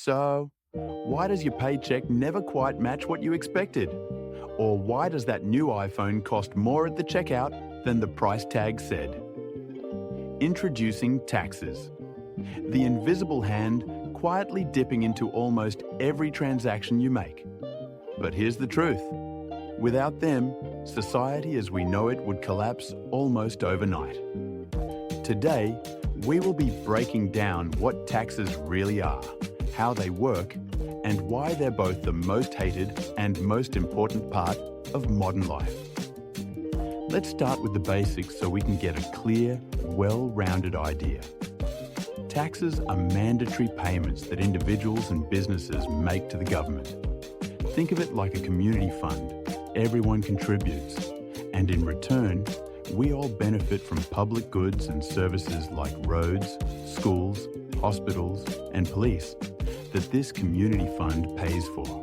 So, why does your paycheck never quite match what you expected? Or why does that new iPhone cost more at the checkout than the price tag said? Introducing taxes. The invisible hand quietly dipping into almost every transaction you make. But here's the truth. Without them, society as we know it would collapse almost overnight. Today, we will be breaking down what taxes really are, how they work, and why they're both the most hated and most important part of modern life. Let's start with the basics so we can get a clear, well-rounded idea. Taxes are mandatory payments that individuals and businesses make to the government. Think of it like a community fund. Everyone contributes, and in return, we all benefit from public goods and services like roads, schools, hospitals, and police that this community fund pays for.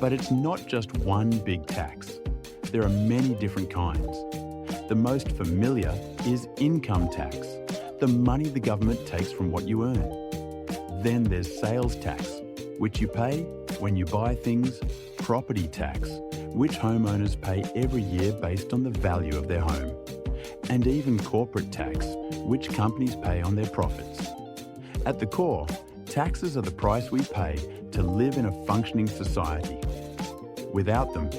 But it's not just one big tax. There are many different kinds. The most familiar is income tax, the money the government takes from what you earn. Then there's sales tax, which you pay when you buy things, property tax, which homeowners pay every year based on the value of their home, and even corporate tax, which companies pay on their profits. At the core, taxes are the price we pay to live in a functioning society. Without them,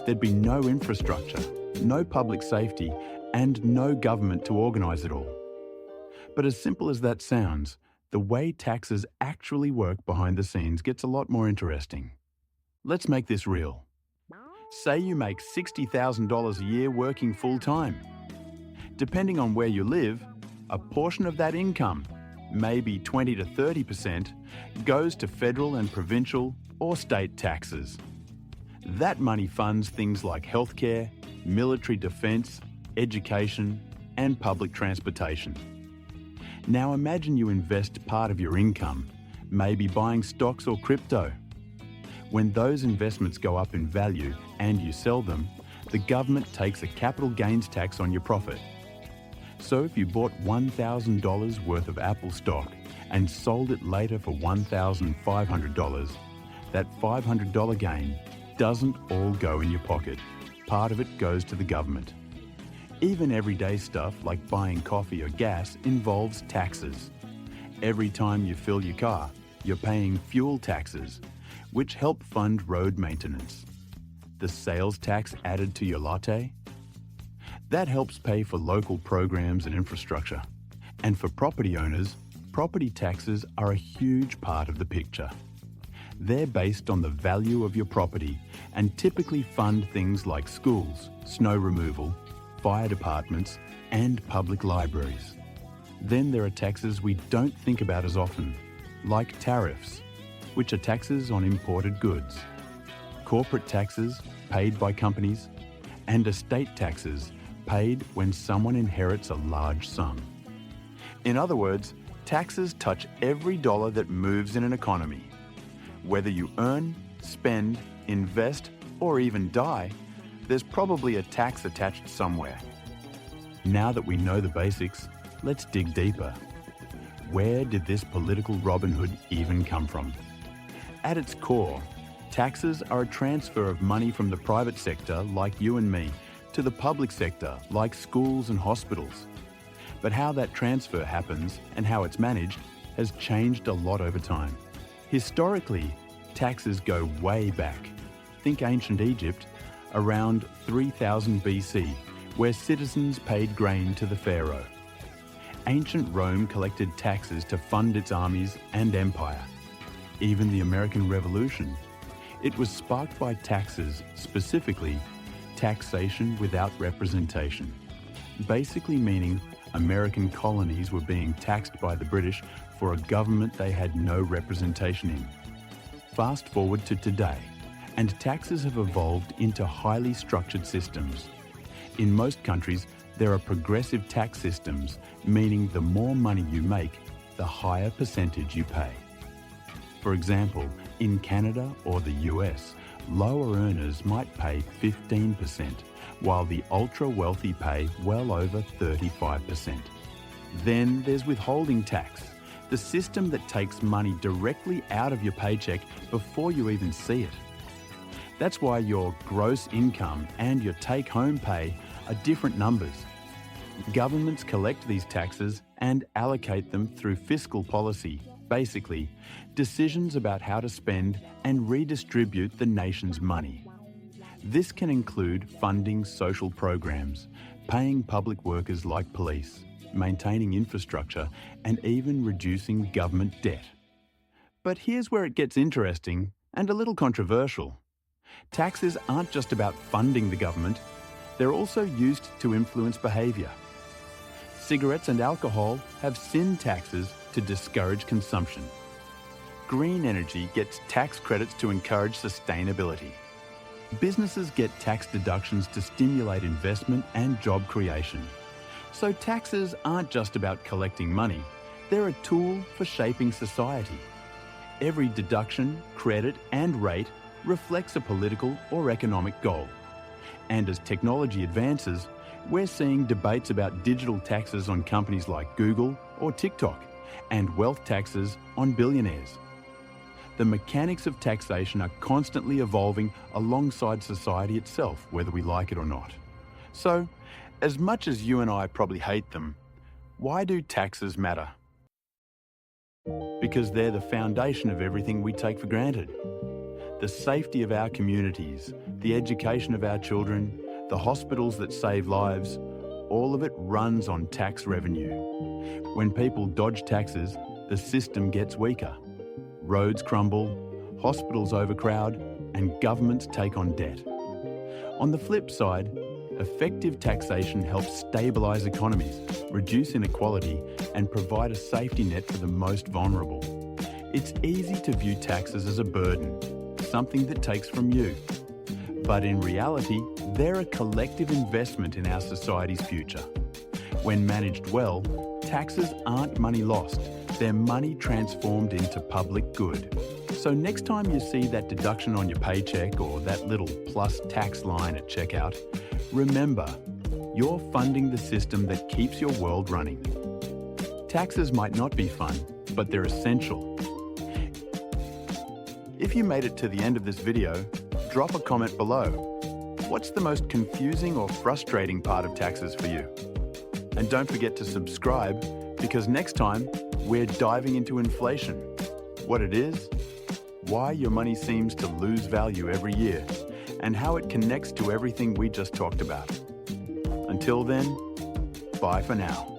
there'd be no infrastructure, no public safety, and no government to organise it all. But as simple as that sounds, the way taxes actually work behind the scenes gets a lot more interesting. Let's make this real. Say you make $60,000 a year working full-time. Depending on where you live, a portion of that income, maybe 20 to 30%, goes to federal and provincial or state taxes. That money funds things like healthcare, military defence, education, and public transportation. Now imagine you invest part of your income, maybe buying stocks or crypto. When those investments go up in value and you sell them, the government takes a capital gains tax on your profit. So if you bought $1,000 worth of Apple stock and sold it later for $1,500, that $500 gain doesn't all go in your pocket. Part of it goes to the government. Even everyday stuff like buying coffee or gas involves taxes. Every time you fill your car, you're paying fuel taxes, which help fund road maintenance. The sales tax added to your latte? That helps pay for local programs and infrastructure. And for property owners, property taxes are a huge part of the picture. They're based on the value of your property and typically fund things like schools, snow removal, fire departments, and public libraries. Then there are taxes we don't think about as often, like tariffs, which are taxes on imported goods, corporate taxes paid by companies, and estate taxes paid when someone inherits a large sum. In other words, taxes touch every dollar that moves in an economy. Whether you earn, spend, invest, or even die, there's probably a tax attached somewhere. Now that we know the basics, let's dig deeper. Where did this political Robin Hood even come from? At its core, taxes are a transfer of money from the private sector, like you and me, to the public sector, like schools and hospitals. But how that transfer happens and how it's managed has changed a lot over time. Historically, taxes go way back. Think ancient Egypt, around 3000 BC, where citizens paid grain to the pharaoh. Ancient Rome collected taxes to fund its armies and empire. Even the American Revolution. It was sparked by taxes, specifically taxation without representation. Basically meaning American colonies were being taxed by the British for a government they had no representation in. Fast forward to today, and taxes have evolved into highly structured systems. In most countries, there are progressive tax systems, meaning the more money you make, the higher percentage you pay. For example, in Canada or the US, lower earners might pay 15%, while the ultra-wealthy pay well over 35%. Then there's withholding tax, the system that takes money directly out of your paycheck before you even see it. That's why your gross income and your take-home pay are different numbers. Governments collect these taxes and allocate them through fiscal policy, basically, decisions about how to spend and redistribute the nation's money. This can include funding social programs, paying public workers like police, maintaining infrastructure, and even reducing government debt. But here's where it gets interesting and a little controversial. Taxes aren't just about funding the government, they're also used to influence behaviour. Cigarettes and alcohol have sin taxes to discourage consumption. Green energy gets tax credits to encourage sustainability. Businesses get tax deductions to stimulate investment and job creation. So taxes aren't just about collecting money, they're a tool for shaping society. Every deduction, credit and rate reflects a political or economic goal. And as technology advances, we're seeing debates about digital taxes on companies like Google or TikTok and wealth taxes on billionaires. The mechanics of taxation are constantly evolving alongside society itself, whether we like it or not. So, as much as you and I probably hate them, why do taxes matter? Because they're the foundation of everything we take for granted. The safety of our communities, the education of our children, the hospitals that save lives, all of it runs on tax revenue. When people dodge taxes, the system gets weaker. Roads crumble, hospitals overcrowd, and governments take on debt. On the flip side, effective taxation helps stabilise economies, reduce inequality, and provide a safety net for the most vulnerable. It's easy to view taxes as a burden, something that takes from you. But in reality, they're a collective investment in our society's future. When managed well, taxes aren't money lost, they're money transformed into public good. So next time you see that deduction on your paycheck or that little plus tax line at checkout, remember, you're funding the system that keeps your world running. Taxes might not be fun, but they're essential. If you made it to the end of this video, drop a comment below. What's the most confusing or frustrating part of taxes for you? And don't forget to subscribe, because next time we're diving into inflation, what it is, why your money seems to lose value every year, and how it connects to everything we just talked about. Until then, bye for now.